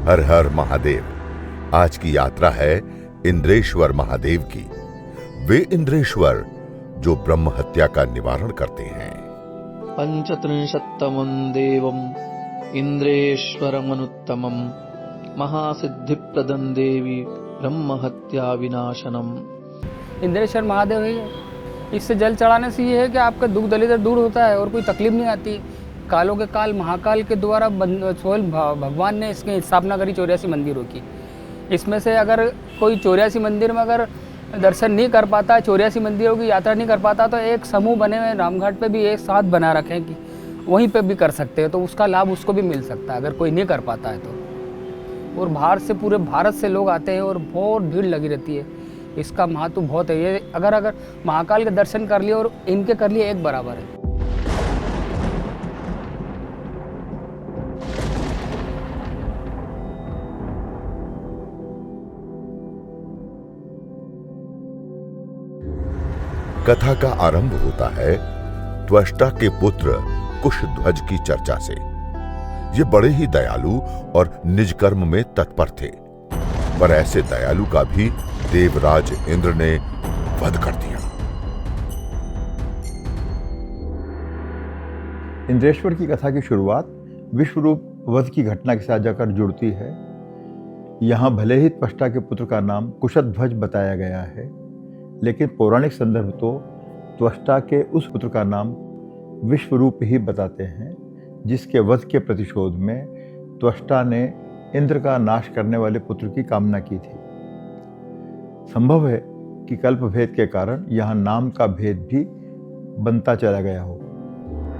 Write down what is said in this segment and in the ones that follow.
हर हर महादेव। आज की यात्रा है इंद्रेश्वर महादेव की। वे इंद्रेश्वर जो ब्रह्म हत्या का निवारण करते हैं। पंचत्रिंशत्तमं देवम् इन्द्रेश्वरमनुत्तमम् महासिद्धिप्रदं देवी ब्रह्म हत्या विनाशनम। इंद्रेश्वर महादेव है। इससे जल चढ़ाने से ये है कि आपका दुख दलिदर दूर होता है और कोई तकलीफ नहीं आती। कालों के काल महाकाल के द्वारा भगवान ने इसकी स्थापना करी 84 मंदिरों की। इसमें से अगर कोई 84 मंदिर में अगर दर्शन नहीं कर पाता, 84 मंदिरों की यात्रा नहीं कर पाता, तो एक समूह बने हुए रामघाट पे भी एक साथ बना रखें कि वहीं पे भी कर सकते हैं, तो उसका लाभ उसको भी मिल सकता है अगर कोई नहीं कर पाता है तो। और बाहर से पूरे भारत से लोग आते हैं और बहुत भीड़ लगी रहती है। इसका महत्व बहुत है। ये अगर महाकाल के दर्शन कर लिए और इनके कर लिए एक बराबर है। कथा का आरंभ होता है त्वष्टा के पुत्र कुशध्वज की चर्चा से। ये बड़े ही दयालु और निज कर्म में तत्पर थे, पर ऐसे दयालु का भी देवराज इंद्र ने वध कर दिया। इंद्रेश्वर की कथा की शुरुआत विश्वरूप वध की घटना के साथ जाकर जुड़ती है। यहाँ भले ही त्वष्टा के पुत्र का नाम कुशध्वज बताया गया है, लेकिन पौराणिक संदर्भ तो त्वष्टा के उस पुत्र का नाम विश्वरूप ही बताते हैं, जिसके वध के प्रतिशोध में त्वष्टा ने इंद्र का नाश करने वाले पुत्र की कामना की थी। संभव है कि कल्प भेद के कारण यहाँ नाम का भेद भी बनता चला गया हो।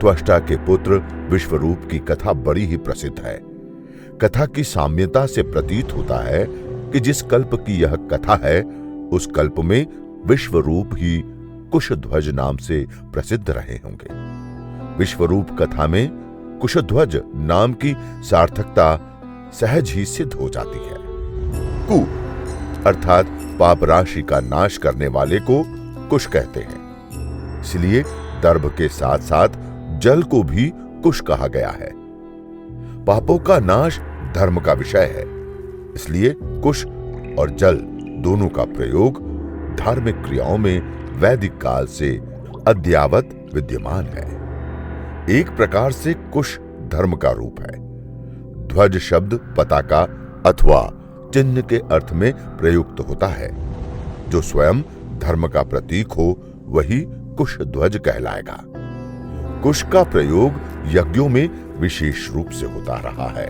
त्वष्टा के पुत्र विश्वरूप की कथा बड़ी ही प्रसिद्ध है। कथा की साम्यता से प्रतीत होता है कि जिस कल्प की यह कथा है, उस कल्प में विश्वरूप ही कुशध्वज नाम से प्रसिद्ध रहे होंगे। विश्वरूप कथा में कुशध्वज नाम की सार्थकता सहज ही सिद्ध हो जाती है। कु अर्थात पाप राशि का नाश करने वाले को कुश कहते हैं। इसलिए दर्भ के साथ साथ जल को भी कुश कहा गया है। पापों का नाश धर्म का विषय है, इसलिए कुश और जल दोनों का प्रयोग धार्मिक क्रियाओं में वैदिक काल से अद्यावत विद्यमान है। एक प्रकार से कुश धर्म का रूप है। ध्वज शब्द पताका अथवा चिन्ह के अर्थ में प्रयुक्त होता है। जो स्वयं धर्म का प्रतीक हो वही कुश ध्वज कहलाएगा। कुश का प्रयोग यज्ञों में विशेष रूप से होता रहा है।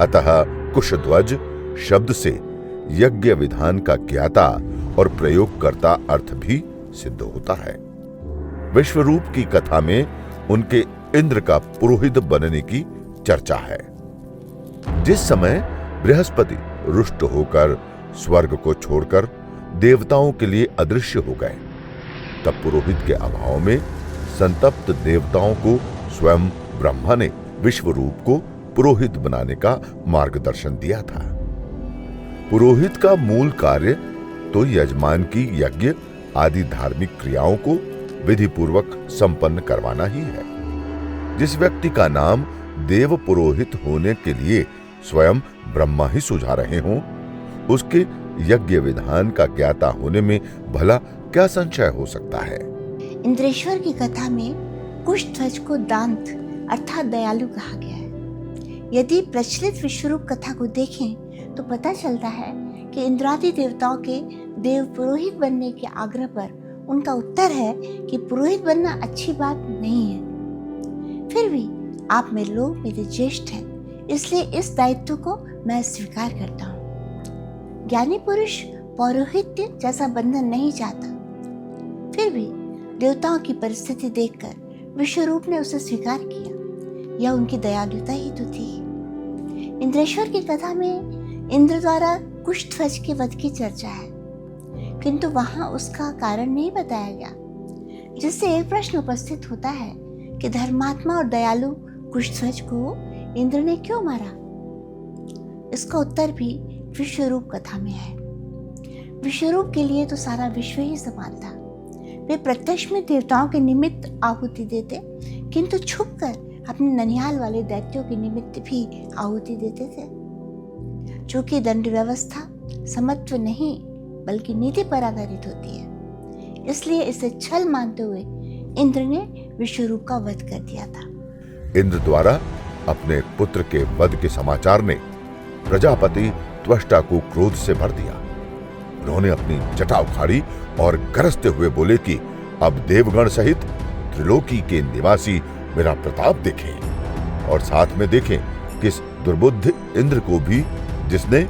अतः कुशध्वज शब्द से यज्ञ विधान का ज्ञाता और प्रयोगकर्ता अर्थ भी सिद्ध होता है। विश्वरूप की कथा में उनके इंद्र का पुरोहित बनने की चर्चा है। जिस समय बृहस्पति रुष्ट होकर स्वर्ग को छोड़कर देवताओं के लिए अदृश्य हो गए, तब पुरोहित के अभाव में संतप्त देवताओं को स्वयं ब्रह्मा ने विश्वरूप को पुरोहित बनाने का मार्गदर्शन दिया था। पुरोहित का मूल कार्य तो यजमान की यज्ञ आदि धार्मिक क्रियाओं को विधि पूर्वक संपन्न करवाना ही है। जिस व्यक्ति का नाम देव पुरोहित होने के लिए स्वयं ब्रह्मा ही सुझा रहे हों, उसके यज्ञ विधान का ज्ञाता होने में भला क्या संशय हो सकता है। इंद्रेश्वर की कथा में कुशध्वज को दांत अर्थात दयालु कहा गया है। यदि प्रचलित विश्वरूप कथा को देखें तो पता चलता है कि इंद्रादि देवताओं के देव पुरोहित बनने के आग्रह पर उनका उत्तर है कि पुरोहित बनना अच्छी बात नहीं है। फिर भी आप में लोग मेरे ज्येष्ठ हैं, इसलिए इस दायित्व को मैं स्वीकार करता हूँ। ज्ञानी पुरुष पौरोहित्य जैसा बंधन नहीं चाहता। फिर भी देवताओं की परिस्थिति देखकर विश्वरूप ने उसे स्वीकार किया। यह उनकी दयालुता ही तो थी। इंद्रेश्वर की कथा में इंद्र द्वारा कुशध्वज के वध की चर्चा है, किंतु वहां उसका कारण नहीं बताया गया, जिससे एक प्रश्न उपस्थित होता है कि धर्मात्मा और दयालु कुशध्वज को इंद्र ने क्यों मारा। इसका उत्तर भी विश्वरूप कथा में है। विश्वरूप के लिए तो सारा विश्व ही समान था। वे प्रत्यक्ष में देवताओं के निमित्त आहुति देते, किंतु छुपकर अपने ननिहाल वाले दैत्यों के निमित्त भी आहुति देते थे। चूंकि दंड व्यवस्था समत्व नहीं बल्कि नीति पर आधारित होती है, इसलिए इसे छल मानते हुए इंद्र ने विश्वरूप का वध कर दिया था। इंद्र द्वारा अपने पुत्र के वध के समाचार ने प्रजापति त्वष्टा को क्रोध से भर दिया। उन्होंने अपनी जटा उखाड़ी और गरजते हुए बोले कि अब देवगण सहित त्रिलोकी के निवासी मेरा प्रताप देखें और साथ में देखें किस दुर्बुद्ध इंद्र को भी, जिसने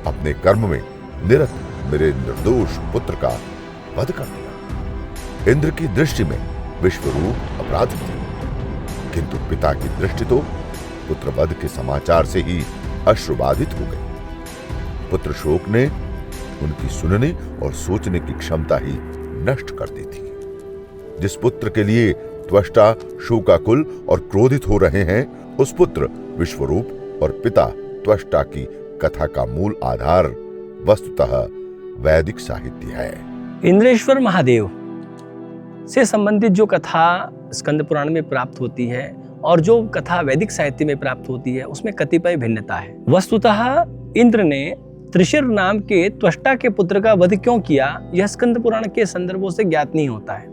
अपने कर्म में निरत मेरे निर्दोष पुत्र का वध कर दिया। इंद्र की दृष्टि में विश्वरूप अपराधी थे, किंतु पिता की दृष्टि तो पुत्र वध के समाचार से ही अश्रुबाधित हो गई। पुत्र शोक ने उनकी सुनने और सोचने की क्षमता ही नष्ट कर दी थी। जिस पुत्र के लिए त्वष्टा शोकाकुल और क्रोधित हो रहे हैं, उस पुत्र विश्वरूप और पिता त्वष्टा की कथा का मूल आधार वस्तुतः वैदिक साहित्य है। इंद्रेश्वर महादेव से संबंधित जो कथा स्कंद पुराण में प्राप्त होती है और जो कथा वैदिक साहित्य में प्राप्त होती है, उसमें कतिपय भिन्नता है। वस्तुतः इंद्र ने त्रिशिर नाम के त्वष्टा के पुत्र का वध क्यों किया, यह स्कंद पुराण के संदर्भों से ज्ञात नहीं होता है।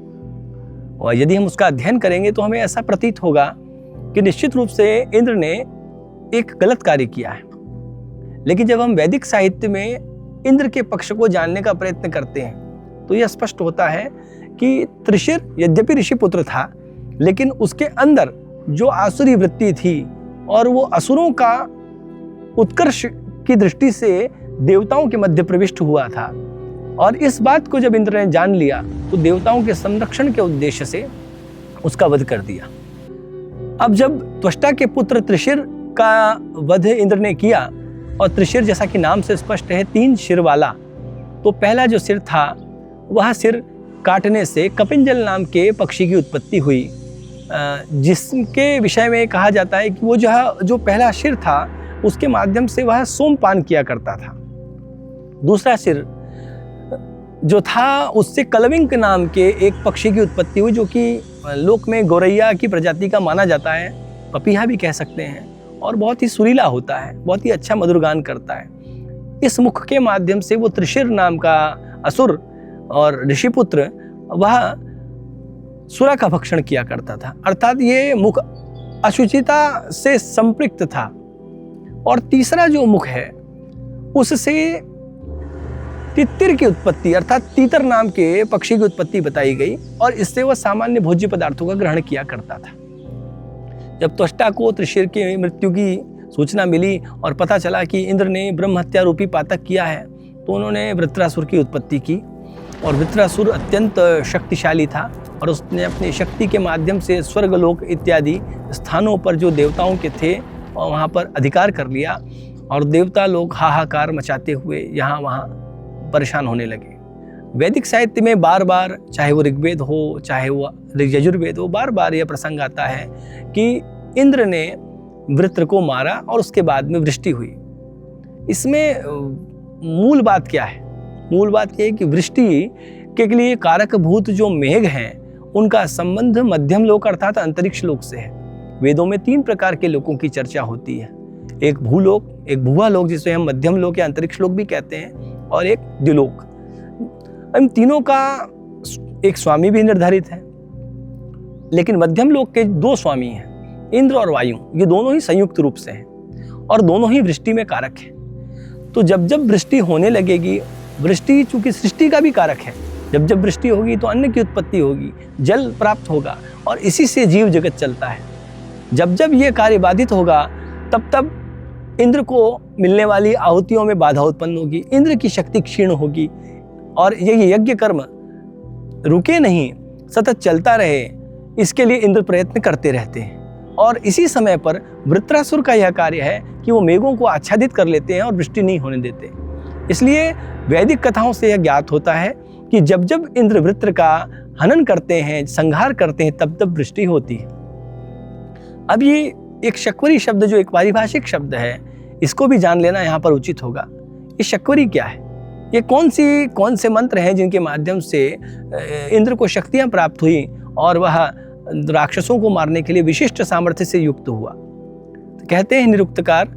और यदि हम उसका अध्ययन करेंगे तो हमें ऐसा प्रतीत होगा कि निश्चित रूप से इंद्र ने एक गलत कार्य किया है। लेकिन जब हम वैदिक साहित्य में इंद्र के पक्ष को जानने का प्रयत्न करते हैं तो यह स्पष्ट होता है कि त्रिशिर यद्यपि ऋषि पुत्र था, लेकिन उसके अंदर जो आसुरी वृत्ति थी और वो असुरों का उत्कर्ष की दृष्टि से देवताओं के मध्य प्रविष्ट हुआ था। और इस बात को जब इंद्र ने जान लिया तो देवताओं के संरक्षण के उद्देश्य से उसका वध कर दिया। अब जब त्वष्टा के पुत्र त्रिशिर का वध इंद्र ने किया, और त्रिशिर जैसा कि नाम से स्पष्ट है 3 सिर वाला, तो पहला जो सिर था वह सिर काटने से कपिंजल नाम के पक्षी की उत्पत्ति हुई, जिसके विषय में कहा जाता है कि वो जो पहला सिर था उसके माध्यम से वह सोमपान किया करता था। दूसरा सिर जो था उससे कलविंक नाम के एक पक्षी की उत्पत्ति हुई, जो कि लोक में गौरैया की प्रजाति का माना जाता है, पपीहा भी कह सकते हैं, और बहुत ही सुरीला होता है, बहुत ही अच्छा मधुर गान करता है। इस मुख के माध्यम से वो त्रिशिर नाम का असुर और ऋषिपुत्र वह सुरा का भक्षण किया करता था, अर्थात ये मुख अशुचिता से संपृक्त था। और तीसरा जो मुख है उससे तितिर की उत्पत्ति अर्थात तीतर नाम के पक्षी की उत्पत्ति बताई गई, और इससे वह सामान्य भोज्य पदार्थों का ग्रहण किया करता था। जब त्वष्टा को त्रिशिर की मृत्यु की सूचना मिली और पता चला कि इंद्र ने ब्रह्म हत्या रूपी पातक किया है, तो उन्होंने वृत्रासुर की उत्पत्ति की। और वृत्रासुर अत्यंत शक्तिशाली था और उसने अपनी शक्ति के माध्यम से स्वर्गलोक इत्यादि स्थानों पर जो देवताओं के थे और वहाँ पर अधिकार कर लिया, और देवता लोग हाहाकार मचाते हुए यहाँ वहाँ परेशान होने लगे। वैदिक साहित्य में बार बार, चाहे वो ऋग्वेद हो चाहे वो यजुर्वेद हो, बार बार यह प्रसंग आता है कि इंद्र ने वृत्र को मारा और उसके बाद में वृष्टि हुई। इसमें मूल बात क्या है? मूल बात यह है कि वृष्टि के लिए कारक भूत जो मेघ हैं उनका संबंध मध्यम लोक अर्थात अंतरिक्ष लोक से है। वेदों में 3 प्रकार के लोकों की चर्चा होती है, एक भूलोक, एक भुवा लोक जिसे हम मध्यम लोक या अंतरिक्ष लोक भी कहते हैं, और एक द्युलोक। इन तीनों का एक स्वामी भी निर्धारित है, लेकिन मध्यम लोक के 2 स्वामी हैं, इंद्र और वायु। ये दोनों ही संयुक्त रूप से हैं और दोनों ही वृष्टि में कारक हैं। तो जब जब वृष्टि होने लगेगी, वृष्टि चूंकि सृष्टि का भी कारक है, जब जब वृष्टि होगी तो अन्न की उत्पत्ति होगी, जल प्राप्त होगा और इसी से जीव जगत चलता है। जब जब ये कार्य बाधित होगा तब तब इंद्र को मिलने वाली आहुतियों में बाधा उत्पन्न होगी, इंद्र की शक्ति क्षीण होगी और ये यज्ञ कर्म रुके नहीं, सतत चलता रहे, इसके लिए इंद्र प्रयत्न करते रहते हैं। और इसी समय पर वृत्रासुर का यह कार्य है कि वो मेघों को आच्छादित कर लेते हैं और वृष्टि नहीं होने देते। इसलिए वैदिक कथाओं से यह ज्ञात होता है कि जब जब इंद्र वृत्र का हनन करते हैं, संहार करते हैं, तब तब वृष्टि होती है। अब ये एक शक्वरी शब्द जो एक पारिभाषिक शब्द है, इसको भी जान लेना यहाँ पर उचित होगा। ये शक्वरी क्या है? ये कौन से मंत्र हैं जिनके माध्यम से इंद्र को शक्तियाँ प्राप्त हुई और वह राक्षसों को मारने के लिए विशिष्ट सामर्थ्य से युक्त हुआ? तो कहते हैं निरुक्तकार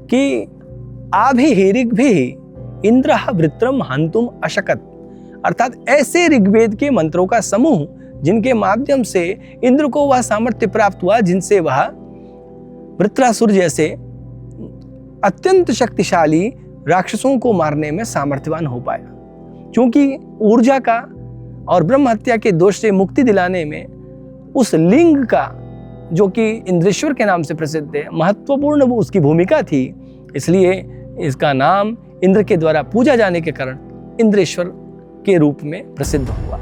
कि आभि ऋग्भि इंद्र वृत्रम हंतुम अशकत, अर्थात ऐसे ऋग्वेद के मंत्रों का समूह जिनके माध्यम से इंद्र को वह सामर्थ्य प्राप्त हुआ जिनसे वह वृत्रासुर जैसे अत्यंत शक्तिशाली राक्षसों को मारने में सामर्थ्यवान हो पाया। क्योंकि ऊर्जा का और ब्रह्म हत्या के दोष से मुक्ति दिलाने में उस लिंग का, जो कि इंद्रेश्वर के नाम से प्रसिद्ध है, महत्वपूर्ण उसकी भूमिका थी, इसलिए इसका नाम इंद्र के द्वारा पूजा जाने के कारण इंद्रेश्वर के रूप में प्रसिद्ध हुआ।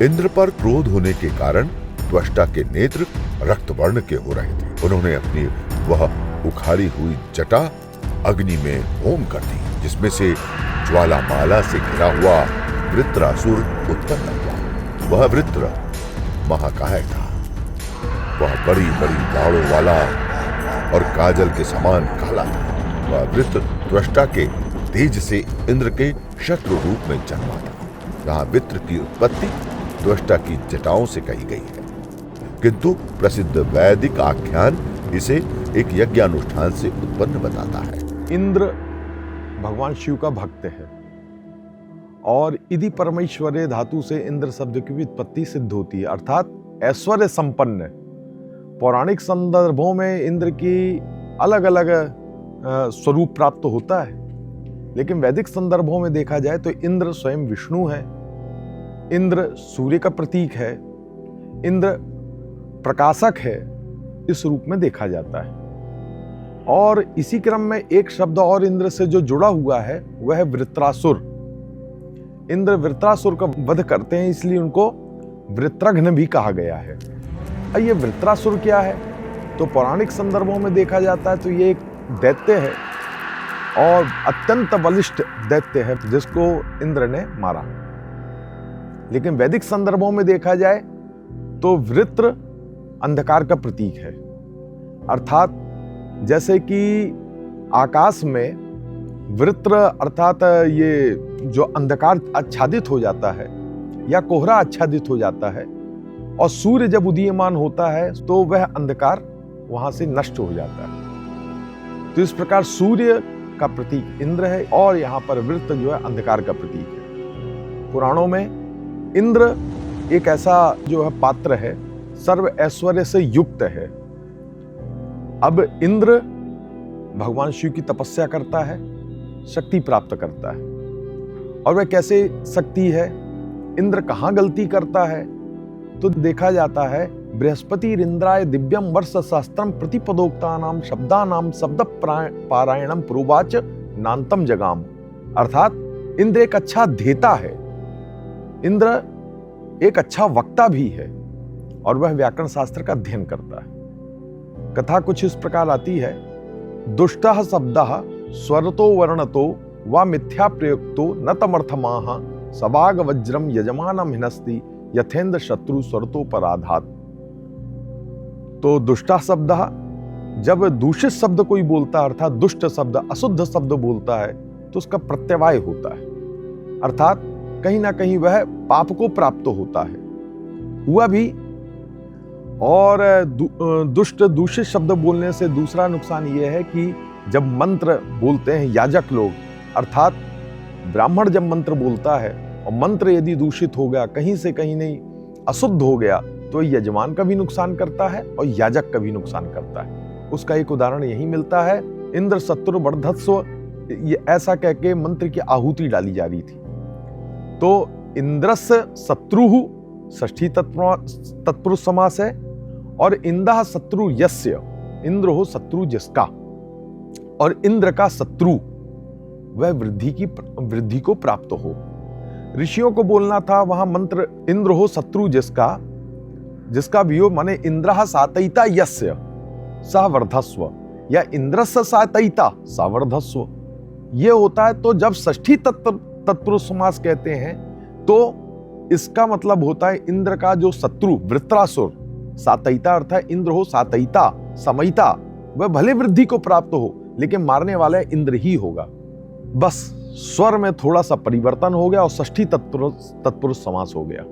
इंद्र पर क्रोध होने के कारण त्वष्टा के नेत्र रक्त वर्ण के हो रहे थे। उन्होंने अपनी वह उखाड़ी हुई जटा अग्नि में होम कर दी, जिसमें से ज्वालामाला से घिरा हुआ वृत्रासुर उत्पन्न हुआ। वह वृत्र महाकाय था। वह बड़ी बड़ी दाढ़ों वाला और काजल के समान काला था। वह वृत्र त्वष्टा के तेज से इंद्र के शत्रु रूप में जन्मा था। यहाँ वृत्र की उत्पत्ति त्वष्टा की जटाओं से कही गई है, किंतु प्रसिद्ध वैदिक आख्यान इसे एक यज्ञानुष्ठान से उत्पन्न बताता है। इंद्र भगवान शिव का भक्त है और इति परमेश्वरे धातु से इंद्र शब्द की भी उत्पत्ति सिद्ध होती है, अर्थात ऐश्वर्य संपन्न। पौराणिक संदर्भों में इंद्र की अलग अलग स्वरूप प्राप्त होता है, लेकिन वैदिक संदर्भों में देखा जाए तो इंद्र स्वयं विष्णु है। इंद्र सूर्य का प्रतीक है। इंद्र प्रकाशक है, इस रूप में देखा जाता है। और इसी क्रम में एक शब्द और इंद्र से जो जुड़ा हुआ है वह है वृत्रासुर। इंद्र वृत्रासुर का वध करते हैं, इसलिए उनको वृत्रघ्न भी कहा गया है। अब ये वृत्रासुर क्या है? तो पौराणिक संदर्भों में देखा जाता है तो ये एक दैत्य है और अत्यंत बलिष्ठ दैत्य है जिसको इंद्र ने मारा। लेकिन वैदिक संदर्भों में देखा जाए तो वृत्र अंधकार का प्रतीक है, अर्थात जैसे कि आकाश में वृत्र अर्थात ये जो अंधकार आच्छादित हो जाता है या कोहरा आच्छादित हो जाता है और सूर्य जब उदीयमान होता है तो वह अंधकार वहां से नष्ट हो जाता है। तो इस प्रकार सूर्य का प्रतीक इंद्र है और यहाँ पर वृत्र जो है अंधकार का प्रतीक है। पुराणों में इंद्र एक ऐसा जो है पात्र है, सर्व ऐश्वर्य से युक्त है। अब इंद्र भगवान शिव की तपस्या करता है, शक्ति प्राप्त करता है। और वह कैसे शक्ति है? इंद्र कहाँ गलती करता है? तो देखा जाता है बृहस्पति इंद्राय दिव्यम वर्ष सहस्त्रम प्रतिपदोक्तानाम शब्दानाम शब्द पारायणम प्रोवाच नान्तम जगाम, अर्थात इंद्र एक अच्छा धेता है, इंद्र एक अच्छा वक्ता भी है और वह व्याकरण शास्त्र का अध्ययन करता है। कथा कुछ इस प्रकार आती है, दुष्टः शब्दः स्वरतो वर्णतो वा मिथ्या प्रयुक्तो न तमर्थमाह सबाग वज्रम यजमानम हिनस्ति यथेन्द्र शत्रु स्वरतो पराधात। तो दुष्टा शब्द, जब दूषित शब्द कोई बोलता है अर्थात दुष्ट शब्द, अशुद्ध शब्द बोलता है तो उसका प्रत्यवाय होता है, अर्थात कहीं ना कहीं वह पाप को प्राप्त होता है, हुआ भी। और दुष्ट दूषित शब्द बोलने से दूसरा नुकसान यह है कि जब मंत्र बोलते हैं याजक लोग, अर्थात ब्राह्मण जब मंत्र बोलता है और मंत्र यदि दूषित हो गया, कहीं से कहीं नहीं अशुद्ध हो गया, तो यजमान का भी नुकसान करता है और याजक का भी नुकसान करता है। उसका एक उदाहरण यही मिलता है, इंद्र शत्रु वर्धस्व, ये ऐसा कह के मंत्र की आहुति डाली जा रही थी। तो इंद्रस्य शत्रुः षष्ठी तत्पुरुष समास है और इंदः शत्रु यस्य, इंद्र हो शत्रु जिसका, और इंद्र का शत्रु वह वृद्धि को प्राप्त हो। ऋषियों को बोलना था वहां मंत्र इंद्र हो शत्रु जिसका, जिसका भी हो, माने इंद्रः सातयिता यस्य सह वर्धस्व या इंद्रस्य सातयिता सा वर्धस्व, ये होता है। तो जब षष्ठी तत्पुरुष समास कहते हैं तो इसका मतलब होता है इंद्र का जो शत्रु वृत्रासुर, सातयिता अर्थात इंद्र हो सातयिता समयिता, वह भले वृद्धि को प्राप्त हो लेकिन मारने वाला इंद्र ही होगा। बस स्वर में थोड़ा सा परिवर्तन हो गया और षष्ठी तत्पुरुष समास हो गया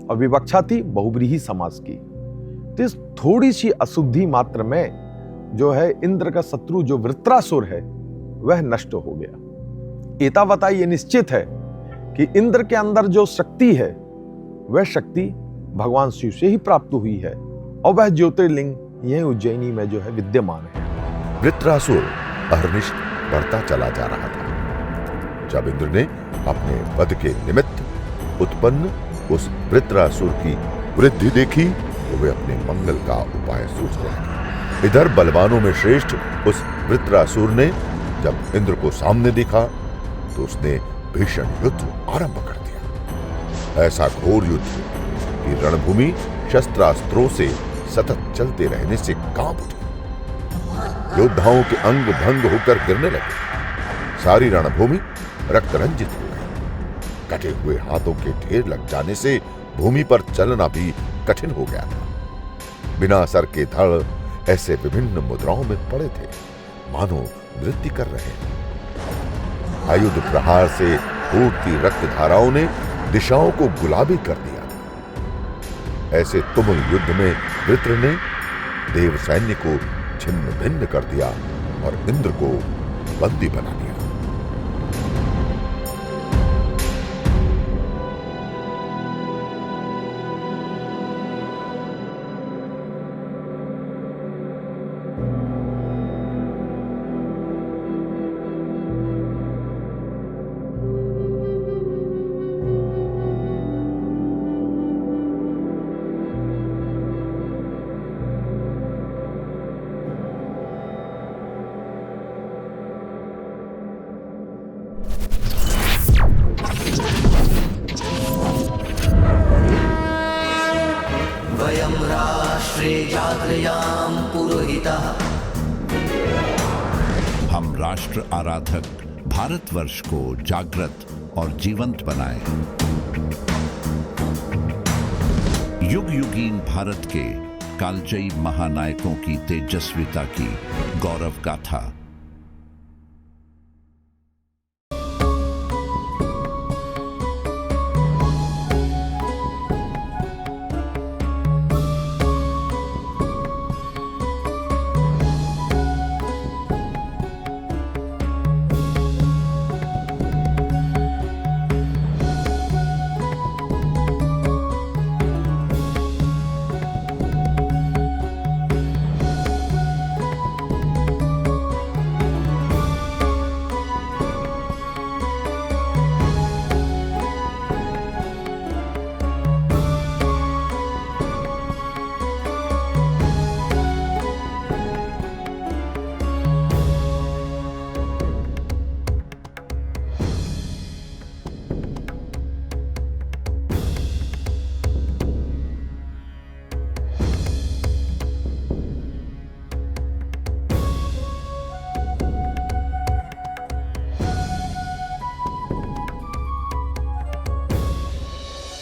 और विवक्षा थी बहुव्रीहि समास की। तो इस थोड़ी सी अशुद्धि मात्र में जो है इंद्र का शत्रु जो वृत्रासुर है वह नष्ट हो गया। एतावता ये निश्चित है कि इंद्र के अंदर जो शक्ति है वह शक्ति भगवान शिव से ही प्राप्त हुई है और वह ज्योतिर्लिंग यह उज्जैनी में जो है विद्यमान है। वृत्रासुर अहर्निश बढ़ता चला जा रहा था। जब इंद्र ने अपने वध के निमित्त उत्पन्न उस वृत्रासुर की वृद्धि देखी तो वे अपने मंगल का उपाय सोचने लगे। इधर बलवानों में श्रेष्ठ उस वृत्रासुर ने जब इंद्र को सामने देखा तो उसने भीषण युद्ध आरंभ कर दिया। ऐसा घोर युद्ध कि रणभूमि शस्त्रास्त्रों से सतत चलते रहने से कांप उठी। योद्धाओं के अंग भंग होकर गिरने लगे। सारी रणभूमि रक्त रंजित हो गई। कटे हुए हाथों के ढेर लग जाने से भूमि पर चलना भी कठिन हो गया था। बिना सर के धड़ ऐसे विभिन्न मुद्राओं में पड़े थे, मानो नृत्य कर रहे हैं। आयुध प्रहार से फूटती रक्त धाराओं ने दिशाओं को गुलाबी कर दिया था। ऐसे तुमुल युद्ध में वृत्र ने देव सैन्य को छिन्न भिन्न कर दिया और इंद्र को बंदी बना दिया। वयं राष्ट्रे जागृयाम पुरोहितः। हम राष्ट्र आराधक भारतवर्ष को जागृत और जीवंत बनाएं। युग युगीन भारत के कालजयी महानायकों की तेजस्विता की गौरव गाथा